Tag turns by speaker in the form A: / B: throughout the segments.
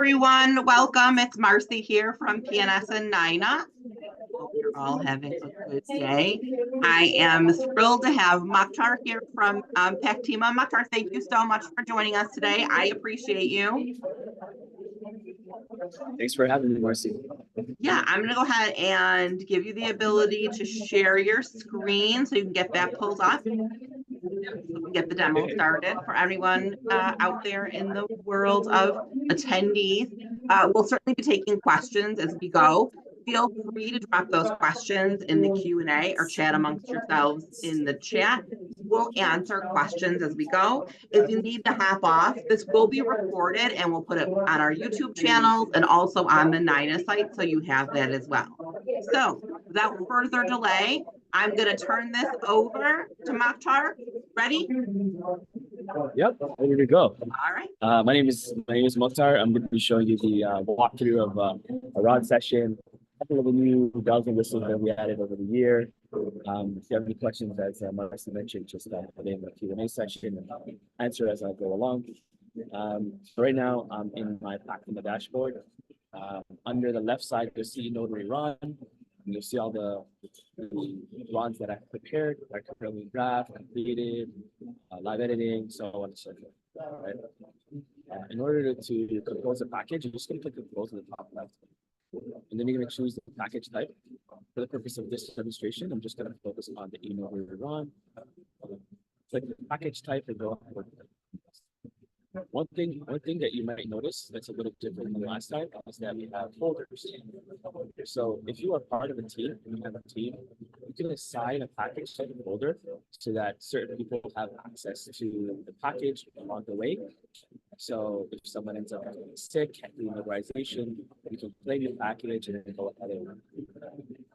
A: Everyone, welcome. It's Marcy here from PNS and NYNA. Hope you're all having a good day. I am thrilled to have Maktar here from Pactima. Maktar, thank you so much for joining us today. I appreciate you.
B: Thanks for having me, Marcy.
A: Yeah, I'm going to go ahead and give you the ability to share your screen so you can get that pulled up. So we can get the demo started for everyone out there in the world of attendees. We'll certainly be taking questions as we go. Feel free to drop those questions in the Q&A or chat amongst yourselves in the chat. We'll answer questions as we go. If you need to hop off, this will be recorded and we'll put it on our YouTube channels and also on the NYNA site, so you have that as well. So without further delay, I'm going to turn this over to Maktar. Ready?
B: Yep, ready to go.
A: All right.
B: My name is Mokhtar. I'm going to be showing you the walkthrough of a rod session, a couple of the new bells and whistles that we added over the year. If you have any questions, as Marcy mentioned, just put in the Q&A section and I'll answer as I go along. So right now, I'm in my Pactima dashboard. Under the left side, you'll see Notary Run. You'll see all the runs that I've prepared, like currently draft, completed, live editing, so on and so forth. Right? In order to compose a package, you're just going to click compose on the top left. And then you're going to choose the package type. For the purpose of this demonstration, I'm just going to focus on the e-notary run. Click the package type and go for One thing that you might notice that's a little different than last time is that we have folders. So if you are part of a team, and you have a team, you can assign a package type folder so that certain people have access to the package along the way. So if someone ends up getting sick, can't do notarization, you can claim your package and then go ahead and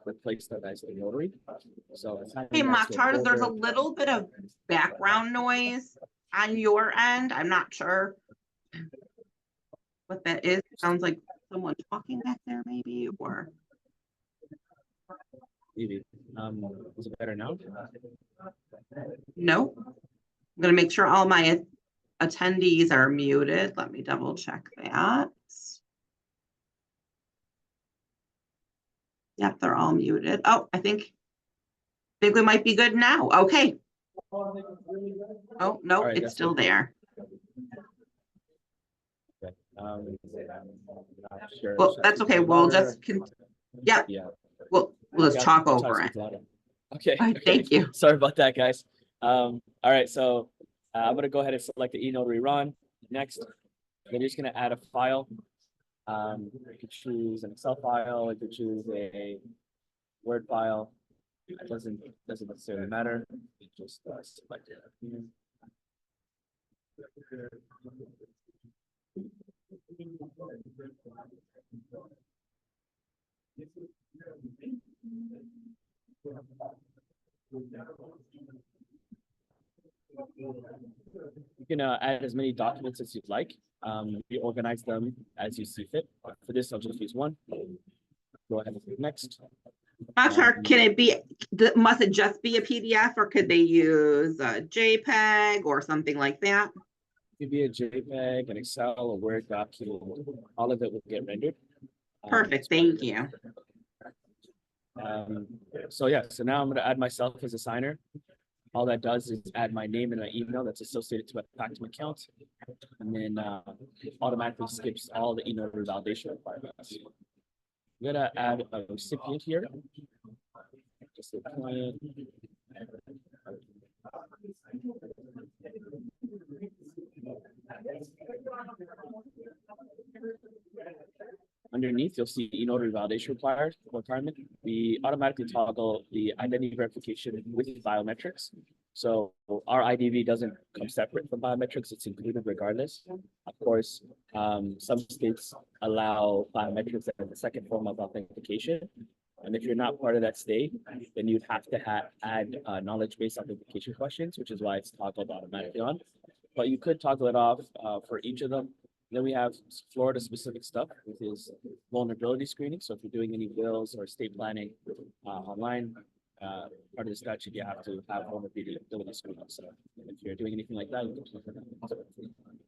B: replace them as a notary. So
A: hey, Maktar, there's a little bit of background noise on your end. I'm not sure what that is. It sounds like someone talking back there, maybe, or
B: maybe. Is it better now?
A: No. I'm going to make sure all my attendees are muted. Let me double check that. Yep, they're all muted. Oh, I think we might be good now. Okay. Oh, no, right, it's still there.
B: Okay. Sure.
A: Well, that's okay. We'll just yeah. We'll just talk over it.
B: Okay.
A: Right, thank you.
B: Sorry about that, guys. All right, so I'm going to go ahead and select the e-notary run. Next, we're just going to add a file. You could choose an Excel file. You could choose a Word file. It doesn't necessarily matter. You just select it. You can add as many documents as you'd like. You organize them as you see fit. For this, I'll just use one. Go ahead and click next.
A: Maktar, can it be, must it just be a PDF, or could they use a JPEG or something like that?
B: It could be a JPEG, an Excel, a Word document. All of it will get rendered.
A: Perfect, thank you.
B: So yeah, so now I'm going to add myself as a signer. All that does is add my name and my email that's associated to my Pactima account, and then automatically skips all the e-notary validation requirements. I'm gonna add a recipient here. Just a client. Underneath, you'll see e-notary validation requirement. We automatically toggle the identity verification with biometrics. So our IDV doesn't come separate from biometrics, it's included regardless. Of course, some states allow biometrics as a second form of authentication. And if you're not part of that state, then you'd have to add knowledge-based authentication questions, which is why it's toggled automatically on. But you could toggle it off for each of them. Then we have Florida-specific stuff, which is vulnerability screening. So if you're doing any bills or estate planning online, part of the statute, you have to have vulnerability screening. So if you're doing anything like that, you can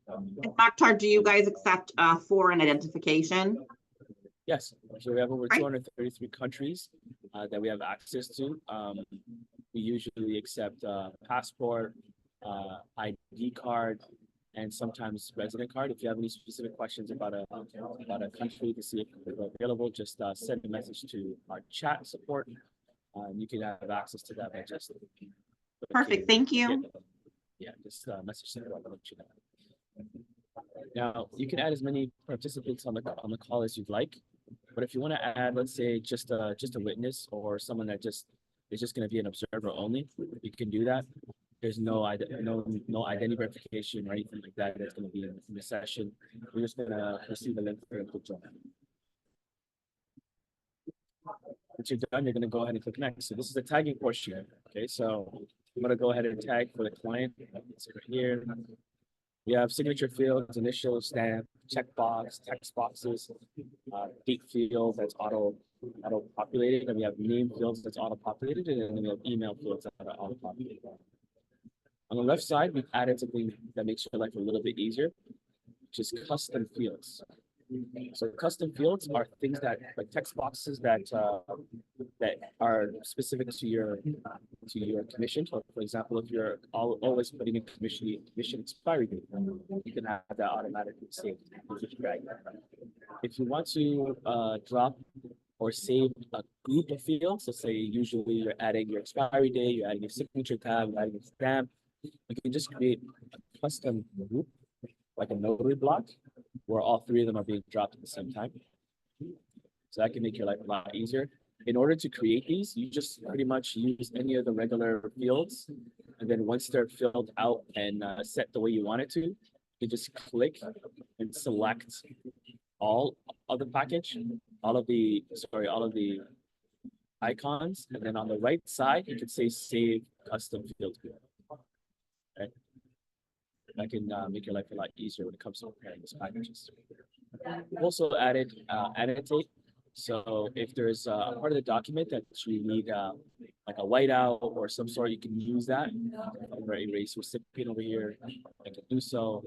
A: Mokhtar, do you guys accept foreign identification?
B: Yes, so we have over
A: Right.
B: 233 countries that we have access to. We usually accept passport, ID card, and sometimes resident card. If you have any specific questions about a country to see if it's available, just send a message to our chat support. You can have access to that by just
A: Perfect, thank you.
B: Yeah, just message support. I'll let you know. Now you can add as many participants on the call as you'd like, but if you want to add, let's say, just a witness or someone that is just going to be an observer only, you can do that. There's no identity verification or anything like that that's going to be in the session. We're just going to receive a link for a quick join. Once you're done, you're going to go ahead and click next. So this is the tagging portion. Okay, so I'm going to go ahead and tag for the client. It's right here. We have signature fields, initial, stamp, checkbox, text boxes, date field that's auto populated, and we have name fields that's auto populated, and then we have email fields that are auto populated. On the left side, we've added something that makes your life a little bit easier, which is custom fields. So custom fields are things that, like text boxes that are specific to your commission. So for example, if you're always putting in commission expiry date, you can have that automatically saved. If you want to drop or save a group of fields, so say usually you're adding your expiry date, you're adding your signature tab, you're adding a stamp, you can just create a custom group, like a notary block, where all three of them are being dropped at the same time. So that can make your life a lot easier. In order to create these, you just pretty much use any of the regular fields. And then once they're filled out and set the way you want it to, you just click and select all of the package, all of the icons. And then on the right side, you can say save custom field. Right? That can make your life a lot easier when it comes to preparing these packages. We've also added annotate. So if there's a part of the document that you need like a whiteout or some sort, you can use that. Or erase recipient over here, I can do so.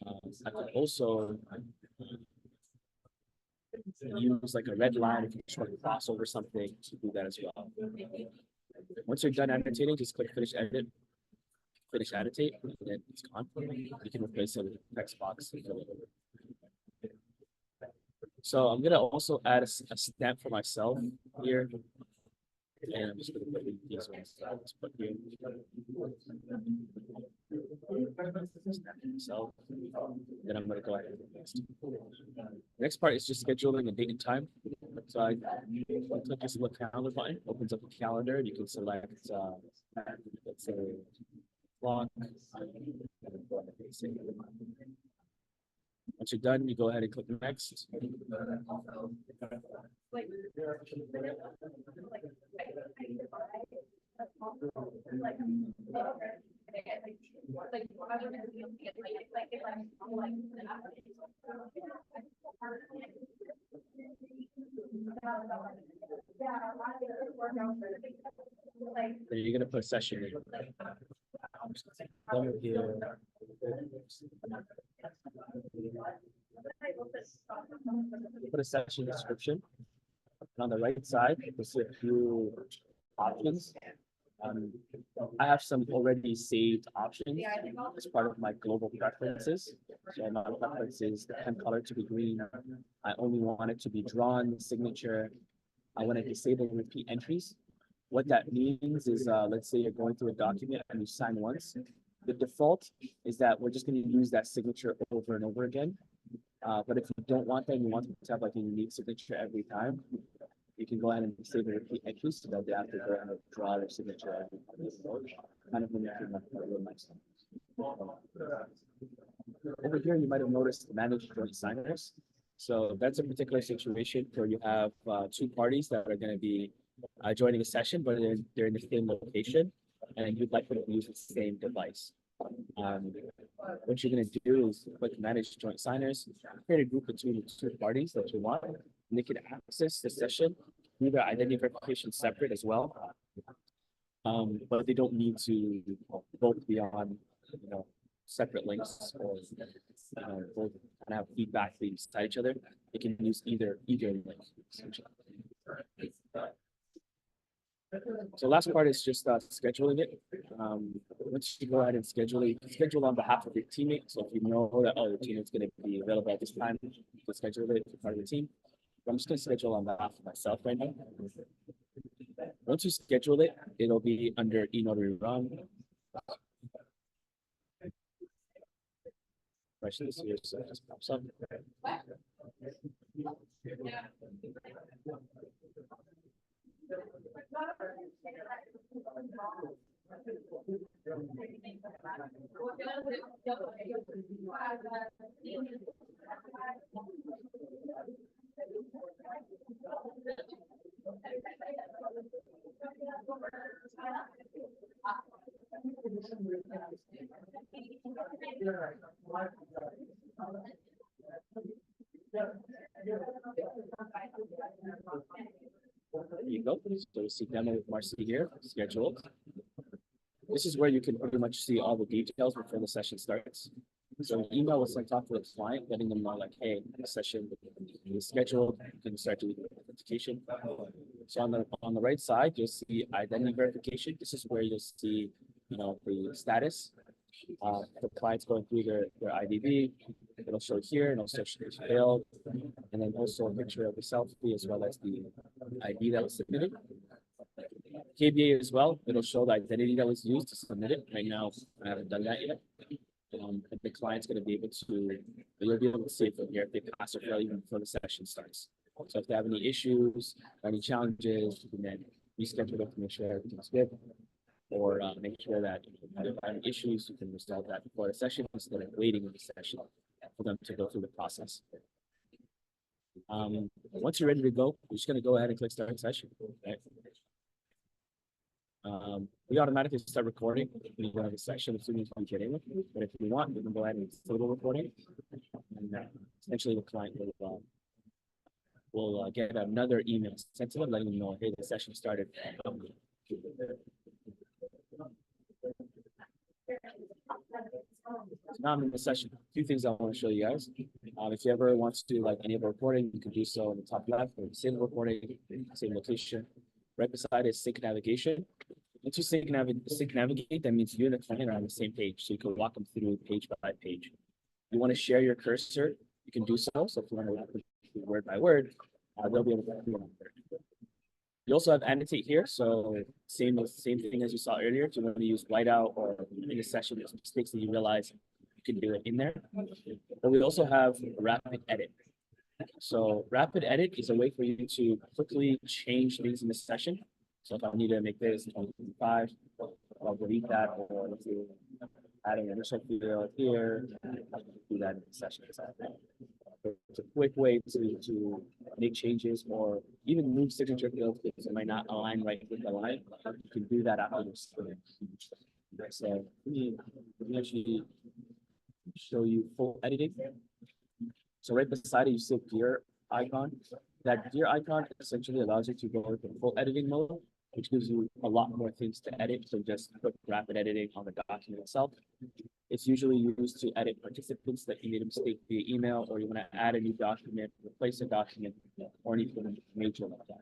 B: I can also use like a red line if you try to cross over something to do that as well. Once you're done annotating, just click finish edit. Finish annotate, and then it's gone. You can replace it with a text box and fill it over. So I'm gonna also add a stamp for myself here, and I'm just gonna put these ones. Let's put here. Stamp myself. Then I'm gonna go ahead and do next. Next part is just scheduling a date and time. So I click this little calendar button, opens up the calendar, and you can select let's say long. Once you're done, you go ahead and click next. Then you're gonna put a session in. Put a session description. And on the right side, you'll see a few options. I have some already saved options as part of my global preferences. So my preferences, the pen color to be green. I only want it to be drawn, signature. I want to disable repeat entries. What that means is, let's say you're going through a document and you sign once. The default is that we're just going to use that signature over and over again. But if you don't want that, and you want to have like a unique signature every time, you can go ahead and disable repeat entries so that they have to go and draw their signature every time. Kind of mimicking that real nice. Over here, you might have noticed manage joint signers. So that's a particular situation where you have two parties that are going to be joining a session, but they're in the same location, and you'd like them to use the same device. What you're going to do is click manage joint signers, create a group between the two parties that you want, and they can access the session through their identity verification separate as well. But they don't need to both be on, separate links or both kind of have feedback beside each other, you can use either link. So last part is just scheduling it. Once you go ahead and schedule it, you can schedule on behalf of your teammate. So if you know that your teammate's going to be available at this time, you can schedule it as part of the team. But I'm just going to schedule on behalf of myself right now. Once you schedule it, it'll be under eNotary Run. This here, so it just pops up. There you go. So you see demo with Marcy here, scheduled. This is where you can pretty much see all the details before the session starts. So an email was sent off to the client, letting them know like, hey, the session is scheduled. You can start doing authentication. So on the right side, you'll see identity verification. This is where you'll see, the status. The client's going through their IDV. It'll show here, and it'll show it's failed, and then also a picture of the selfie as well as the ID that was submitted. KBA as well, it'll show the identity that was used to submit it. Right now, I haven't done that yet. The client's going to be able to, you'll be able to see it from here if they pass or fail even before the session starts. So if they have any issues, or any challenges, you can then reschedule it to make sure everything's good, or make sure that if you have any issues, you can resolve that before the session instead of waiting in the session for them to go through the process. Once you're ready to go, we're just going to go ahead and click start session. Okay? We automatically start recording. We go to the section as soon as we get in. But if we want, we can go ahead and disable recording. And essentially, the client will get another email sent to them letting them know, hey, the session started. So now I'm in the session. A few things I want to show you guys. If you ever want to do like enable recording, you can do so in the top left or disable recording, same location. Right beside is sync navigation. Once you sync navigate, that means you and the client are on the same page, so you can walk them through page by page. If you want to share your cursor, you can do so. So if you want to walk them through word by word, they'll be able to do it. You also have annotate here, so same thing as you saw earlier. If you want to use whiteout or in a session, there's mistakes that you realize, you can do it in there. But we also have rapid edit. So rapid edit is a way for you to quickly change things in the session. So if I need to make this 2025, I'll delete that, or let's do adding an initial field here, do that in the session. It's a quick way to make changes or even move signature fields because it might not align right with the line. You can do that after this. So let me actually show you full editing. So right beside it, you see a gear icon. That gear icon essentially allows you to go into full editing mode, which gives you a lot more things to edit. So just put rapid editing on the document itself. It's usually used to edit participants that you made a mistake via email, or you want to add a new document, replace a document, or anything major like that.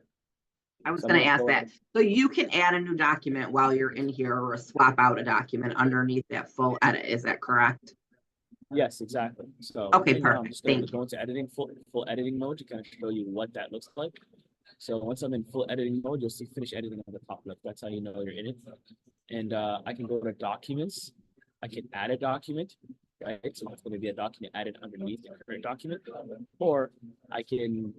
A: I was going to ask that. So you can add a new document while you're in here, or swap out a document underneath that full edit. Is that correct?
B: Yes, exactly. So
A: okay,
B: right
A: perfect.
B: Now I'm just going to go into editing, full editing mode to kind of show you what that looks like. So once I'm in full editing mode, you'll see finish editing on the top left. That's how you know you're in it. And I can go to documents. I can add a document, right? So it's going to be a document added underneath the current document, or I can,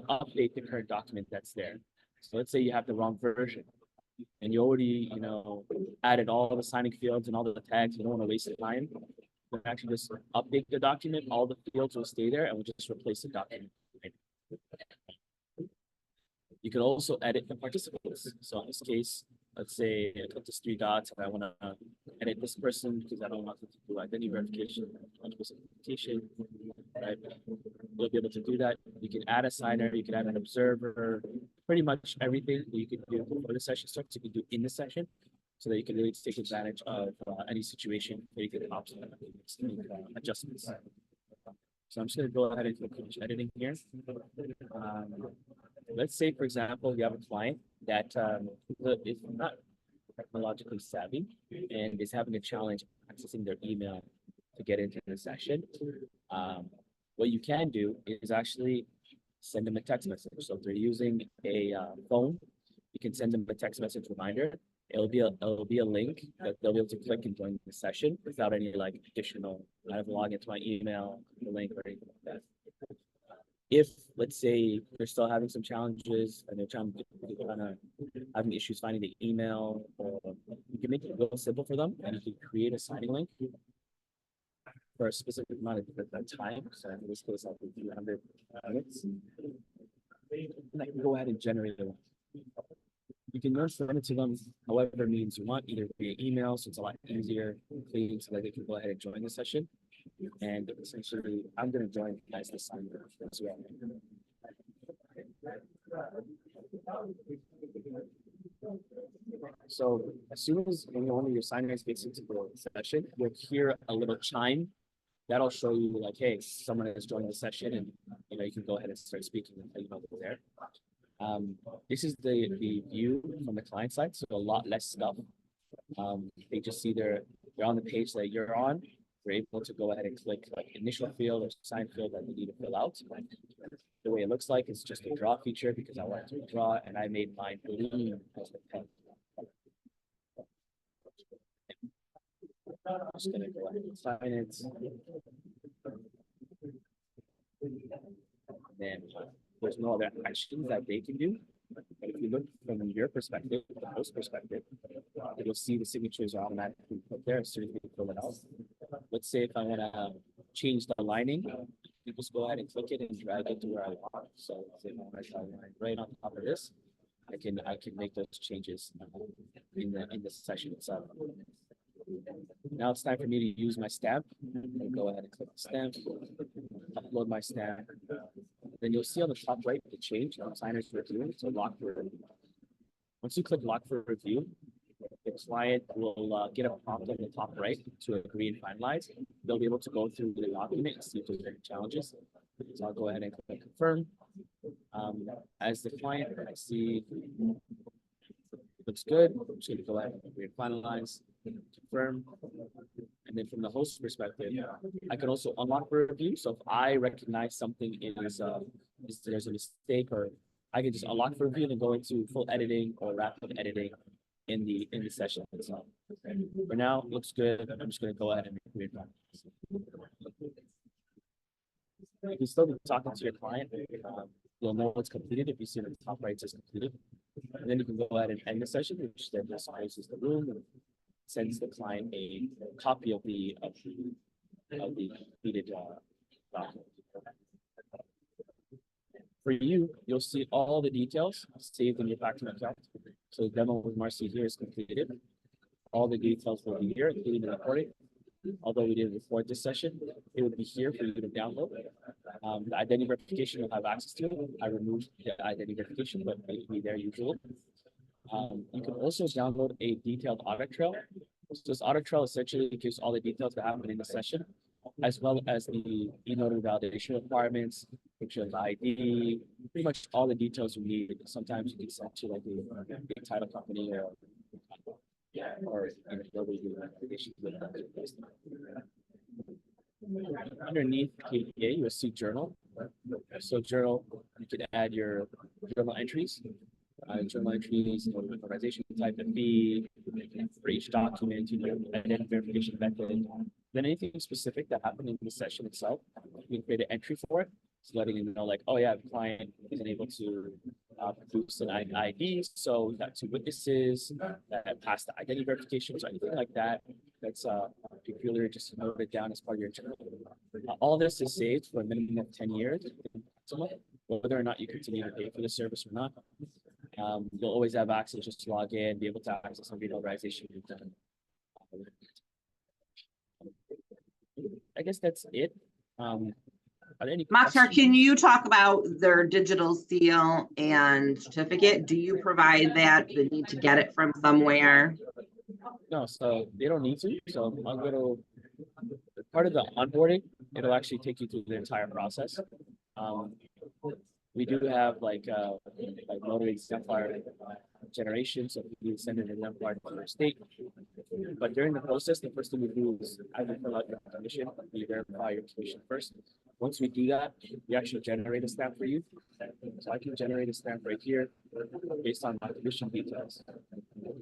B: update the current document that's there. So let's say you have the wrong version, and you already, added all the signing fields and all the tags. You don't want to waste time. You can actually just update the document. All the fields will stay there, and we'll just replace the document. Right? You can also edit the participants. So in this case, let's say I click this three dots and I want to edit this person because I don't want them to do identity verification, authentication, right? You'll be able to do that. You can add a signer, you can add an observer, pretty much everything that you can do before the session starts, you can do in the session. so that you can really take advantage of any situation where you can opt to make adjustments. So I'm just going to go ahead and click finish editing here. Let's say, for example, you have a client that is not technologically savvy and is having a challenge accessing their email to get into the session. What you can do is actually send them a text message. So if they're using a phone, you can send them a text message reminder. It'll be a link that they'll be able to click and join the session without any like additional, I have to log into my email, the link or anything like that. If let's say they're still having some challenges and they're having issues finding the email, or you can make it real simple for them, and you can create a signing link for a specific amount of time. So in this case, I'll do 300 minutes, and I can go ahead and generate it. You can send it to them however means you want, either via email, so it's a lot easier, clean, so that they can go ahead and join the session. And essentially, I'm going to join as the signer as well. So as soon as one of your signers gets into the session, you'll hear a little chime. That'll show you like, hey, someone has joined the session, and you can go ahead and start speaking and they're there. This is the view from the client side, so a lot less stuff. They just see they're on the page that you're on. We're able to go ahead and click like initial field or sign field that they need to fill out. The way it looks like is just a draw feature because I wanted to draw, and I made mine blue as the pen. I'm just going to go ahead and sign it. And then there's no other actions that they can do. But if you look from your perspective, the host perspective, you'll see the signatures are automatically put there as soon as we fill it out. Let's say if I want to change the lining, you just go ahead and click it and drag it to where I want. So if I want to line right on top of this, I can make those changes in the session itself. Now it's time for me to use my stamp. I'll go ahead and click the stamp, upload my stamp. Then you'll see on the top right the change on signers review to lock for review. Once you click lock for review, the client will get a prompt on the top right to agree and finalize. They'll be able to go through the document and see if there's any challenges. So I'll go ahead and click confirm. As the client, I see it looks good. I'm just going to go ahead and agree and finalize, confirm. And then from the host perspective, I can also unlock for review. So if I recognize something is there's a mistake, or I can just unlock for review and go into full editing or rapid editing in the session itself. For now, it looks good. I'm just going to go ahead and agree and finalize. You can still be talking to your client. You'll know it's completed if you see the top right says completed. And then you can go ahead and end the session, which then just closes the room and sends the client a copy of the completed document. For you, you'll see all the details saved in your Pactima account. So the demo with Marcy here is completed. All the details will be here, including the recording. Although we didn't record this session, it would be here for you to download. The identity verification you'll have access to. I removed the identity verification, but it will be there usually. You can also download a detailed audit trail. So this audit trail essentially gives all the details that happen in the session, as well as the e-notary validation requirements, picture of ID, pretty much all the details you need. Sometimes you can send to like a big title company or underneath KDA, you'll see journal. So journal, you can add your journal entries. Journal entries, notarization type of fee for each document, identity verification method. Then anything specific that happened in the session itself, you can create an entry for it. So letting you know, like, oh yeah, the client isn't able to produce an ID, so we got 2 witnesses that passed the identity verification, so anything like that. That's peculiar, just note it down as part of your journal. All this is saved for a minimum of 10 years, whether or not you continue to pay for the service or not. You'll always have access just to log in, be able to access some notarization you've done. I guess that's it. Are there any
A: Mokhtar, can you talk about their digital seal and certificate? Do you provide that? Do they need to get it from somewhere?
B: No, so they don't need to. So I'm gonna part of the onboarding, it'll actually take you through the entire process. Um, we do have like notary exemplar generation, so we send an exemplar to the state. But during the process, the first thing we do is either fill out your commission, we verify your commission first. Once we do that, we actually generate a stamp for you. So I can generate a stamp right here based on my commission details.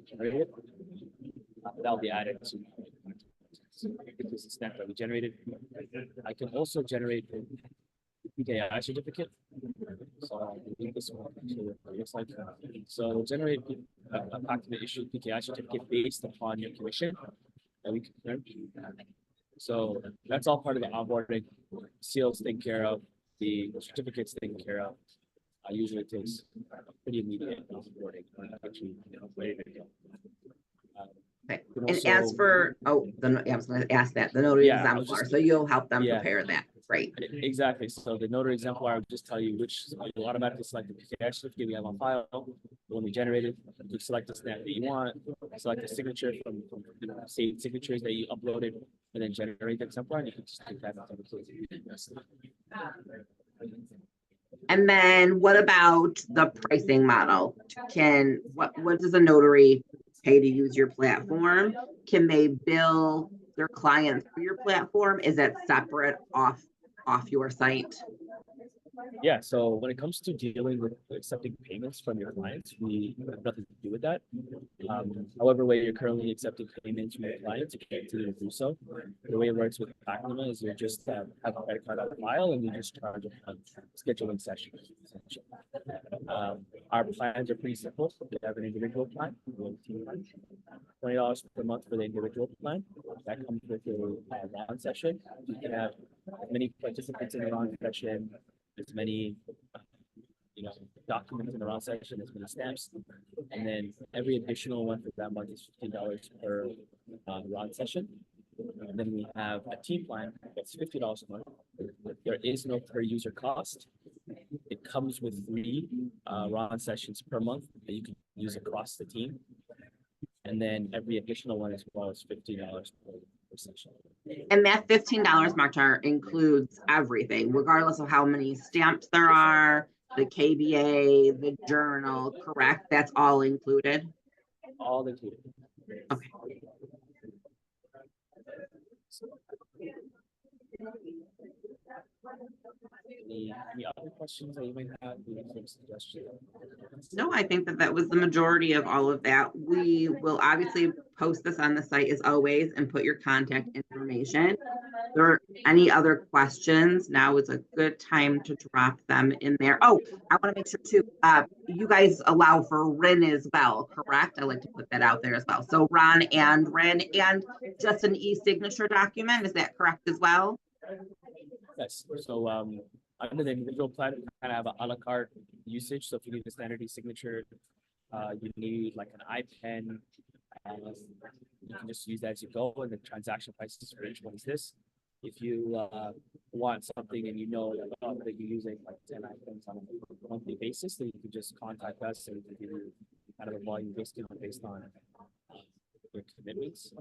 B: Generate it. That'll be added to this is stamp that we generated. I can also generate a PKI certificate. So I'll leave this one. So it looks like so generate a Pactima issued PKI certificate based upon your commission that we confirm. So that's all part of the onboarding. Seals taken care of, the certificates taken care of. Usually it takes pretty immediate onboarding. Actually, ready to go.
A: Okay. And as for, I was going to ask that, the notary exemplar, so you'll help them prepare that. Great.
B: Exactly. So the notary exemplar will just tell you which you'll automatically select the PKI certificate we have on file. When we generate it, you select the stamp that you want, select the signature from the state signatures that you uploaded, and then generate the exemplar, and you can just take that.
A: And then what about the pricing model? What does a notary pay to use your platform? Can they bill their clients for your platform? Is that separate off your site?
B: Yeah, so when it comes to dealing with accepting payments from your clients, we have nothing to do with that. However, way you're currently accepting payments from your clients, you can continue to do so. The way it works with Pactima is you just have a credit card on file and you just charge a scheduling session. Our plans are pretty simple. We have an individual plan, $20 per month for the individual plan. That comes with a round session. You can have many participants in the round session, as many documents in the round section, as many stamps, and then every additional one for that month is $15 per round session. And then we have a team plan that's $50 a month. There is no per user cost. It comes with 3 round sessions per month that you can use across the team. And then every additional one as well is $50 per session.
A: And that $15, Maktar, includes everything, regardless of how many stamps there are, the KBA, the journal, correct? That's all included?
B: All included.
A: Okay.
B: Any other questions that you might have? Suggestions?
A: No, I think that was the majority of all of that. We will obviously post this on the site as always and put your contact information. If there are any other questions, now is a good time to drop them in there. Oh, I want to make sure too, you guys allow for RIN as well, correct? I like to put that out there as well. So RON and RIN and just an e-signature document, is that correct as well?
B: Yes, so under the individual plan, we kind of have an a la carte usage. So if you need a standard e-signature, you need like an iPen, you can just use that as you go, and the transaction prices for each one is this. If you want something and you know that you're using like 10 items on a monthly basis, then you can just contact us and we can give you kind of a volume discount based on your commitments.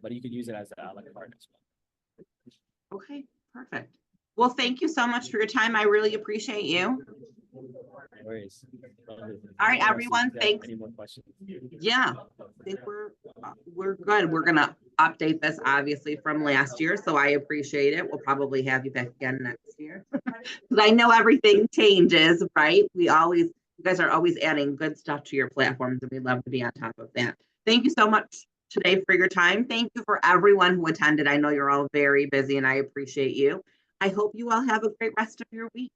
B: But you can use it as a la carte as well.
A: Okay, perfect. Well, thank you so much for your time. I really appreciate you.
B: No worries.
A: All right, everyone. Thanks.
B: Any more questions?
A: Yeah, I think we're good. We're gonna update this obviously from last year, so I appreciate it. We'll probably have you back again next year because I know everything changes, right? You guys are always adding good stuff to your platforms, and we love to be on top of that. Thank you so much today for your time. Thank you for everyone who attended. I know you're all very busy, and I appreciate you. I hope you all have a great rest of your week.